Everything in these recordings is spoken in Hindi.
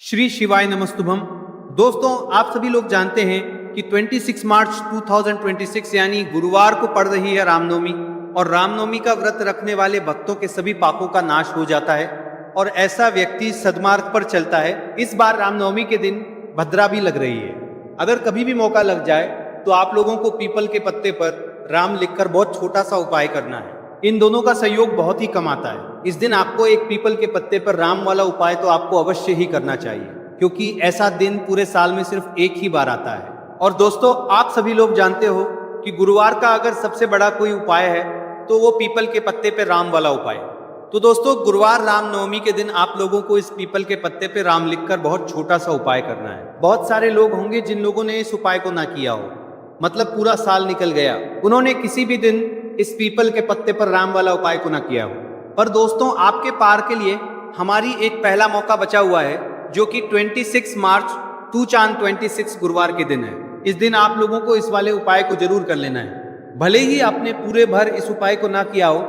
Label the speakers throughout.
Speaker 1: श्री शिवाय नमस्तुभम। दोस्तों, आप सभी लोग जानते हैं कि 26 मार्च 2026 यानी गुरुवार को पड़ रही है रामनवमी, और रामनवमी का व्रत रखने वाले भक्तों के सभी पापों का नाश हो जाता है और ऐसा व्यक्ति सद्मार्ग पर चलता है। इस बार रामनवमी के दिन भद्रा भी लग रही है। अगर कभी भी मौका लग जाए तो आप लोगों को पीपल के पत्ते पर राम लिखकर बहुत छोटा सा उपाय करना है। इन दोनों का सहयोग बहुत ही कम आता है। इस दिन आपको एक पीपल के पत्ते पर राम वाला उपाय तो आपको अवश्य ही करना चाहिए, क्योंकि ऐसा दिन पूरे साल में सिर्फ एक ही बार आता है। और दोस्तों, आप सभी लोग जानते हो कि गुरुवार का अगर सबसे बड़ा कोई उपाय है तो वो पीपल के पत्ते पर राम वाला उपाय। तो दोस्तों, गुरुवार रामनवमी के दिन आप लोगों को इस पीपल के पत्ते पे राम लिखकर बहुत छोटा सा उपाय करना है। बहुत सारे लोग होंगे जिन लोगों ने इस उपाय को ना किया हो, मतलब पूरा साल निकल गया, उन्होंने किसी भी दिन इस पीपल के पत्ते पर राम वाला उपाय को ना किया हो। पर दोस्तों, आपके पार के लिए हमारी एक पहला मौका बचा हुआ है, जो कि 26 मार्च 2026 गुरुवार के दिन है। इस दिन आप लोगों को इस वाले उपाय को जरूर कर लेना है। भले ही आपने पूरे भर इस उपाय को ना किया हो,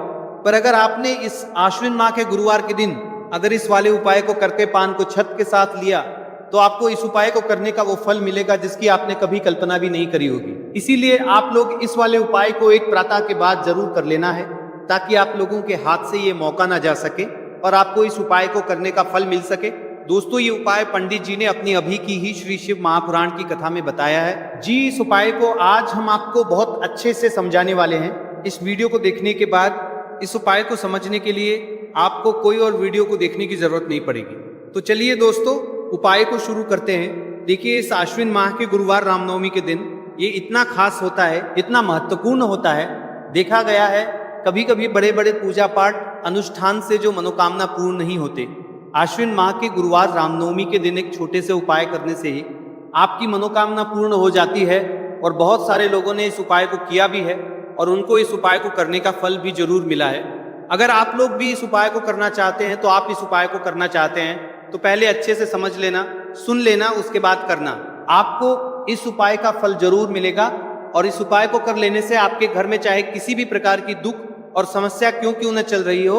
Speaker 1: पर अगर आपने इस आश्विन माह के गुरुवार के दिन अगर इस वाले उपाय को करके पान को छत के साथ लिया तो आपको इस उपाय को करने का वो फल मिलेगा जिसकी आपने कभी कल्पना भी नहीं करी होगी। इसीलिए आप लोग इस वाले उपाय को एक प्रातः के बाद जरूर कर लेना है, ताकि आप लोगों के हाथ से ये मौका ना जा सके और आपको इस उपाय को करने का फल मिल सके। दोस्तों, ये उपाय पंडित जी ने अपनी अभी की ही श्री शिव महापुराण की कथा में बताया है जी। इस उपाय को आज हम आपको बहुत अच्छे से समझाने वाले हैं। इस वीडियो को देखने के बाद इस उपाय को समझने के लिए आपको कोई और वीडियो को देखने की जरूरत नहीं पड़ेगी। तो चलिए दोस्तों, उपाय को शुरू करते हैं। देखिए, इस आश्विन माह के गुरुवार रामनवमी के दिन ये इतना खास होता है, इतना महत्वपूर्ण होता है। देखा गया है कभी कभी बड़े बड़े पूजा पाठ अनुष्ठान से जो मनोकामना पूर्ण नहीं होते, आश्विन माह के गुरुवार रामनवमी के दिन एक छोटे से उपाय करने से ही आपकी मनोकामना पूर्ण हो जाती है। और बहुत सारे लोगों ने इस उपाय को किया भी है और उनको इस उपाय को करने का फल भी जरूर मिला है। अगर आप लोग भी इस उपाय को करना चाहते हैं, तो आप इस उपाय को करना चाहते हैं तो पहले अच्छे से समझ लेना, सुन लेना, उसके बाद करना। आपको इस उपाय का फल जरूर मिलेगा। और इस उपाय को कर लेने से आपके घर में चाहे किसी भी प्रकार की दुख और समस्या क्यों न चल रही हो,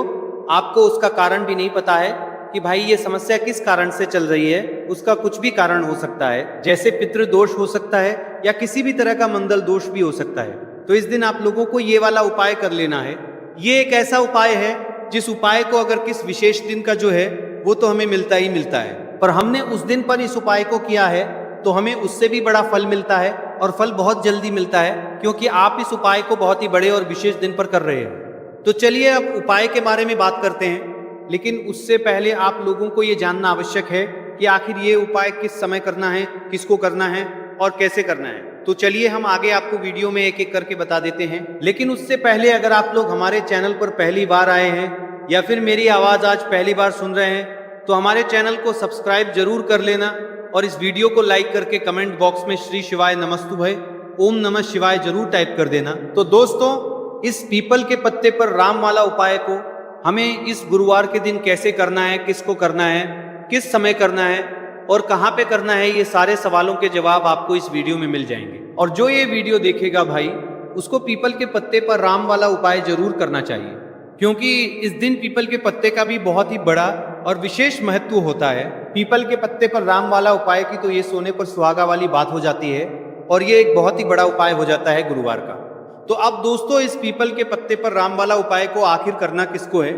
Speaker 1: आपको उसका कारण भी नहीं पता है कि भाई ये समस्या किस कारण से चल रही है, उसका कुछ भी कारण हो सकता है। जैसे पितृदोष हो सकता है या किसी भी तरह का मंगल दोष भी हो सकता है। तो इस दिन आप लोगों को ये वाला उपाय कर लेना है। ये एक ऐसा उपाय है जिस उपाय को अगर किस विशेष दिन का जो है वो तो हमें मिलता ही मिलता है, पर हमने उस दिन पर इस उपाय को किया है तो हमें उससे भी बड़ा फल मिलता है, और फल बहुत जल्दी मिलता है, क्योंकि आप इस उपाय को बहुत ही बड़े और विशेष दिन पर कर रहे हैं। तो चलिए अब उपाय के बारे में बात करते हैं, लेकिन उससे पहले आप लोगों को ये जानना आवश्यक है कि आखिर ये उपाय किस समय करना है, किसको करना है और कैसे करना है। तो चलिए हम आगे आपको वीडियो में एक एक करके बता देते हैं। लेकिन उससे पहले अगर आप लोग हमारे चैनल पर पहली बार आए हैं या फिर मेरी आवाज आज पहली बार सुन रहे हैं, तो हमारे चैनल को सब्सक्राइब जरूर कर लेना और इस वीडियो को लाइक करके कमेंट बॉक्स में श्री शिवाय नमस्तुभय ओम नमः शिवाय जरूर टाइप कर देना। तो दोस्तों, इस पीपल के पत्ते पर राम वाला उपाय को हमें इस गुरुवार के दिन कैसे करना है, किसको करना है, किस समय करना है और कहाँ पे करना है, ये सारे सवालों के जवाब आपको इस वीडियो में मिल जाएंगे। और जो ये वीडियो देखेगा भाई, उसको पीपल के पत्ते पर राम वाला उपाय जरूर करना चाहिए, क्योंकि इस दिन पीपल के पत्ते का भी बहुत ही बड़ा और विशेष महत्व होता है। पीपल के पत्ते पर राम वाला उपाय की तो ये सोने पर सुहागा वाली बात हो जाती है, और ये एक बहुत ही बड़ा उपाय हो जाता है गुरुवार का। तो अब दोस्तों, इस पीपल के पत्ते पर राम वाला उपाय को आखिर करना किसको है,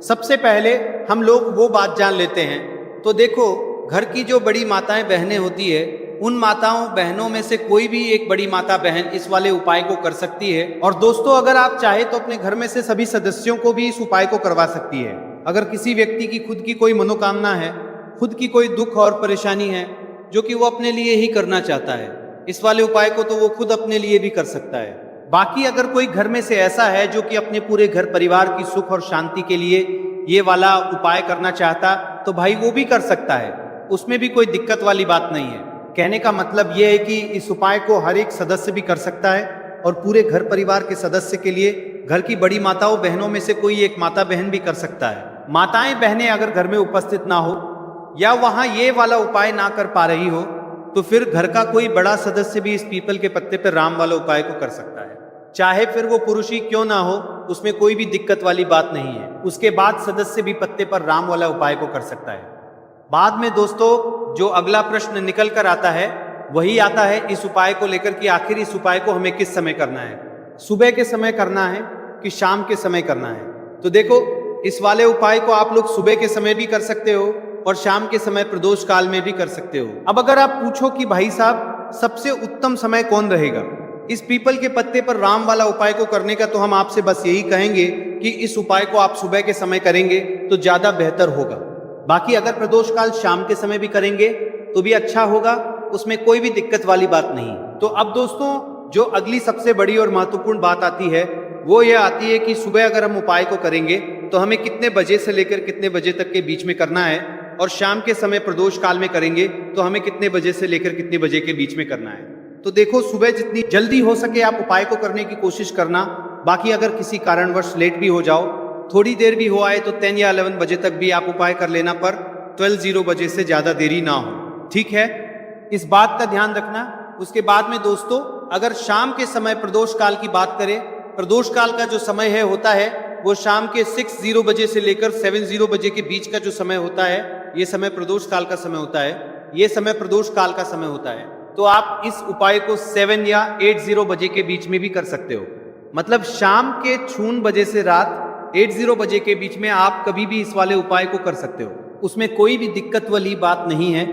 Speaker 1: सबसे पहले हम लोग वो बात जान लेते हैं। तो देखो, घर की जो बड़ी माताएं बहनें होती है, उन माताओं बहनों में से कोई भी एक बड़ी माता बहन इस वाले उपाय को कर सकती है। और दोस्तों, अगर आप चाहे तो अपने घर में से सभी सदस्यों को भी इस उपाय को करवा सकती है। अगर किसी व्यक्ति की खुद की कोई मनोकामना है, खुद की कोई दुख और परेशानी है जो कि वो अपने लिए ही करना चाहता है, इस वाले उपाय को तो वो खुद अपने लिए भी कर सकता है। बाकी अगर कोई घर में से ऐसा है जो कि अपने पूरे घर परिवार की सुख और शांति के लिए ये वाला उपाय करना चाहता, तो भाई वो भी कर सकता है, उसमें भी कोई दिक्कत वाली बात नहीं है। कहने का मतलब ये है कि इस उपाय को हर एक सदस्य भी कर सकता है, और पूरे घर परिवार के सदस्य के लिए घर की बड़ी माताओं बहनों में से कोई एक माता बहन भी कर सकता है। माताएं बहनें अगर घर में उपस्थित ना हो या वहां ये वाला उपाय ना कर पा रही हो, तो फिर घर का कोई बड़ा सदस्य भी इस पीपल के पत्ते पर राम वाला उपाय को कर सकता है। चाहे फिर वो पुरुष ही क्यों ना हो, उसमें कोई भी दिक्कत वाली बात नहीं है। उसके बाद सदस्य भी पत्ते पर राम वाला उपाय को कर सकता है। बाद में दोस्तों जो अगला प्रश्न निकल कर आता है वही आता है इस उपाय को लेकर कि आखिर इस उपाय को हमें किस समय करना है, सुबह के समय करना है कि शाम के समय करना है। तो देखो, इस वाले उपाय को आप लोग सुबह के समय भी कर सकते हो और शाम के समय प्रदोष काल में भी कर सकते हो। अब अगर आप पूछो कि भाई साहब सबसे उत्तम समय कौन रहेगा इस पीपल के पत्ते पर राम वाला उपाय को करने का, तो हम आपसे बस यही कहेंगे कि इस उपाय को आप सुबह के समय करेंगे तो ज्यादा बेहतर होगा। बाकी अगर प्रदोष काल शाम के समय भी करेंगे तो भी अच्छा होगा, उसमें कोई भी दिक्कत वाली बात नहीं। तो अब दोस्तों जो अगली सबसे बड़ी और महत्वपूर्ण बात आती है वो ये आती है कि सुबह अगर हम उपाय को करेंगे तो हमें कितने बजे से लेकर कितने बजे तक के बीच में करना है, और शाम के समय प्रदोष काल में करेंगे तो हमें कितने बजे से लेकर कितने बजे के बीच में करना है। तो देखो, सुबह जितनी जल्दी हो सके आप उपाय को करने की कोशिश करना। बाकी अगर किसी कारणवश लेट भी हो जाओ, थोड़ी देर भी हो आए, तो 10 या 11 बजे तक भी आप उपाय कर लेना, पर 12 बजे से ज्यादा देरी ना हो। ठीक है, इस बात का ध्यान रखना। उसके बाद में दोस्तों अगर शाम के समय प्रदोष काल की बात करें, प्रदोष काल का जो समय है होता है वो शाम के 6:00 बजे से लेकर 7:00 बजे के बीच का जो समय होता है, ये समय प्रदोष काल का समय होता है। ये समय प्रदोष काल का समय होता है। तो आप इस उपाय को 7 या 8:00 बजे के बीच में भी कर सकते हो। मतलब शाम के 6 बजे से रात 8:00 बजे के बीच में आप कभी भी इस वाले उपाय को कर सकते हो, उसमें कोई भी दिक्कत वाली बात नहीं है।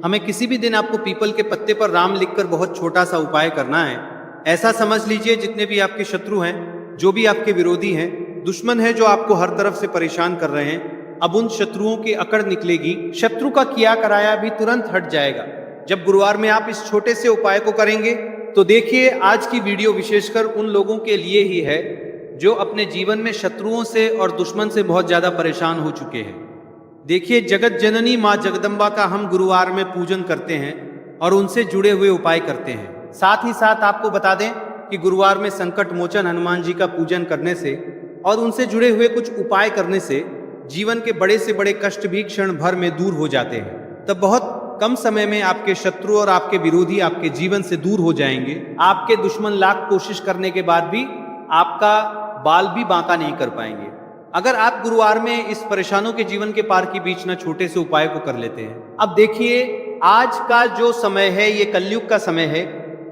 Speaker 1: हमें किसी भी दिन आपको पीपल के पत्ते पर राम लिखकर बहुत छोटा सा उपाय करना है। ऐसा समझ लीजिए जितने भी आपके शत्रु हैं, जो भी आपके विरोधी हैं, दुश्मन है जो आपको हर तरफ से परेशान कर रहे हैं, अब उन शत्रुओं की अकड़ निकलेगी। शत्रु का किया कराया भी तुरंत हट जाएगा जब गुरुवार में आप इस छोटे से उपाय को करेंगे। तो देखिए, आज की वीडियो विशेषकर उन लोगों के लिए ही है जो अपने जीवन में शत्रुओं से और दुश्मन से बहुत ज्यादा परेशान हो चुके हैं। देखिए, जगत जननी माँ जगदम्बा का हम गुरुवार में पूजन करते हैं और उनसे जुड़े हुए उपाय करते हैं। साथ ही साथ आपको बता दें कि गुरुवार में संकट मोचन हनुमान जी का पूजन करने से और उनसे जुड़े हुए कुछ उपाय करने से जीवन के बड़े से बड़े कष्ट भी क्षण भर में दूर हो जाते हैं। तब बहुत कम समय में आपके शत्रु और आपके विरोधी आपके जीवन से दूर हो जाएंगे। आपके दुश्मन लाख कोशिश करने के बाद भी आपका बाल भी बांका नहीं कर पाएंगे, अगर आप गुरुवार में इस परेशानों के जीवन के पार के बीच न छोटे से उपाय को कर लेते हैं। अब देखिए, आज का जो समय है ये कलयुग का समय है,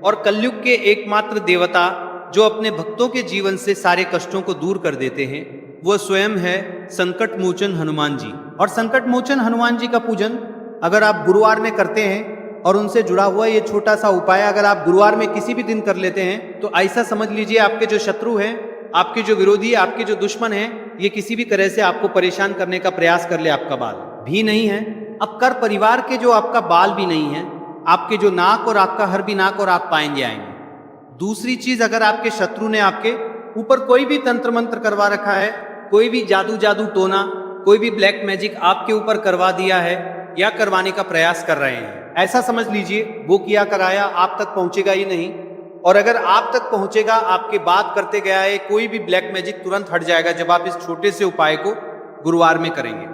Speaker 1: और कलयुग के एकमात्र देवता जो अपने भक्तों के जीवन से सारे कष्टों को दूर कर देते हैं वो स्वयं है संकट मोचन हनुमान जी। और संकट मोचन हनुमान जी का पूजन अगर आप गुरुवार में करते हैं और उनसे जुड़ा हुआ ये छोटा सा उपाय अगर आप गुरुवार में किसी भी दिन कर लेते हैं, तो ऐसा समझ लीजिए आपके जो शत्रु हैं, आपके जो विरोधी, आपके जो दुश्मन हैं, ये किसी भी तरह से आपको परेशान करने का प्रयास कर ले, आपका बाल भी नहीं है। अब कर परिवार के जो आपका बाल भी नहीं है, आपके जो नाक और आपका हर भी नाक और आप पाएंगे आएंगे। दूसरी चीज, अगर आपके शत्रु ने आपके ऊपर कोई भी तंत्र मंत्र करवा रखा है, कोई भी जादू टोना, कोई भी ब्लैक मैजिक आपके ऊपर करवा दिया है या करवाने का प्रयास कर रहे हैं, ऐसा समझ लीजिए वो किया कराया आप तक पहुंचेगा ही नहीं। और अगर आप तक पहुंचेगा, आपके बात करते गया है, कोई भी ब्लैक मैजिक तुरंत हट जाएगा जब आप इस छोटे से उपाय को गुरुवार में करेंगे।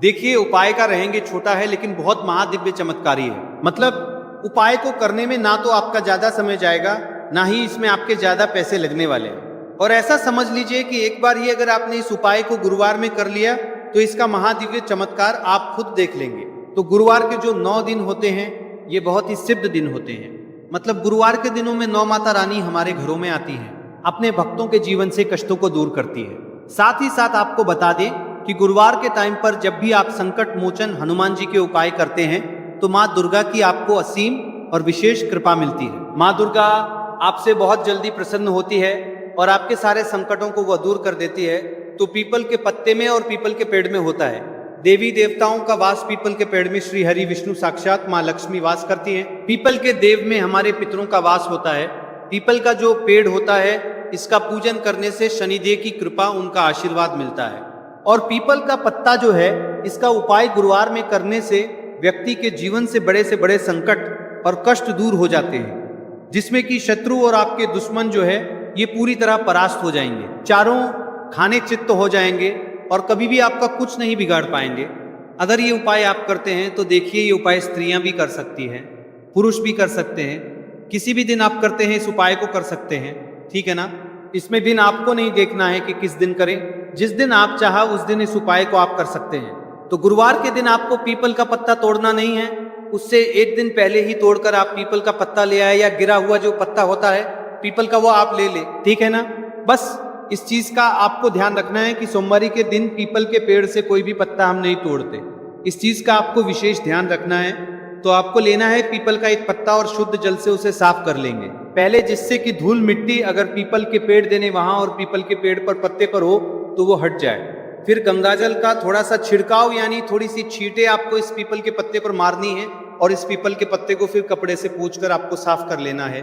Speaker 1: देखिए, उपाय का रहेंगे छोटा है लेकिन बहुत महादिव्य चमत्कारी है। मतलब उपाय को करने में ना तो आपका ज्यादा समय जाएगा, ना ही इसमें आपके ज्यादा पैसे लगने वाले हैं। और ऐसा समझ लीजिए कि एक बार ये अगर आपने इस उपाय को गुरुवार में कर लिया तो इसका महादिव्य चमत्कार आप खुद देख लेंगे। तो गुरुवार के जो 9 दिन होते हैं ये बहुत ही सिद्ध दिन होते हैं। मतलब गुरुवार के दिनों में 9 माता रानी हमारे घरों में आती हैं, अपने भक्तों के जीवन से कष्टों को दूर करती है। साथ ही साथ आपको बता दें कि गुरुवार के टाइम पर जब भी आप संकट मोचन हनुमान जी के उपाय करते हैं तो माँ दुर्गा की आपको असीम और विशेष कृपा मिलती है। माँ दुर्गा आपसे बहुत जल्दी प्रसन्न होती है और आपके सारे संकटों को वह दूर कर देती है। तो पीपल के पत्ते में और पीपल के पेड़ में होता है। देवी देवताओं का वास पीपल के पेड़ में श्री हरि विष्णु साक्षात माँ लक्ष्मी वास करती हैं। पीपल के देव में हमारे पितरों का वास होता है। पीपल का जो पेड़ होता है इसका पूजन करने से शनिदेव की कृपा, उनका आशीर्वाद मिलता है। और पीपल का पत्ता जो है इसका उपाय गुरुवार में करने से व्यक्ति के जीवन से बड़े संकट और कष्ट दूर हो जाते हैं, जिसमें कि शत्रु और आपके दुश्मन जो है ये पूरी तरह परास्त हो जाएंगे, चारों खाने चित्त हो जाएंगे और कभी भी आपका कुछ नहीं बिगाड़ पाएंगे। अगर ये उपाय आप करते हैं तो देखिए, ये उपाय स्त्रियां भी कर सकती हैं, पुरुष भी कर सकते हैं। किसी भी दिन आप करते हैं इस उपाय को कर सकते हैं, ठीक है ना। इसमें दिन आपको नहीं देखना है कि किस दिन करें, जिस दिन आप चाहा उस दिन इस उपाय को आप कर सकते हैं। तो गुरुवार के दिन आपको पीपल का पत्ता तोड़ना नहीं है, उससे एक दिन पहले ही तोड़कर आप पीपल का पत्ता ले आए, या गिरा हुआ जो पत्ता होता है पीपल का वो आप ले ले, ठीक है ना। बस इस चीज का आपको ध्यान रखना है कि सोमवारी के दिन पीपल के पेड़ से कोई भी पत्ता हम नहीं तोड़ते, इस चीज का आपको विशेष ध्यान रखना है। तो आपको लेना है पीपल का एक पत्ता और शुद्ध जल से उसे साफ कर लेंगे पहले, जिससे कि धूल मिट्टी अगर पीपल के पेड़ देने वहां और पीपल के पेड़ पर पत्ते पर हो तो वो हट जाए। फिर गंगाजल का थोड़ा सा छिड़काव यानी थोड़ी सी छींटे आपको इस पीपल के पत्ते पर मारनी है, और इस पीपल के पत्ते को फिर कपड़े से पोंछकर आपको साफ कर लेना है।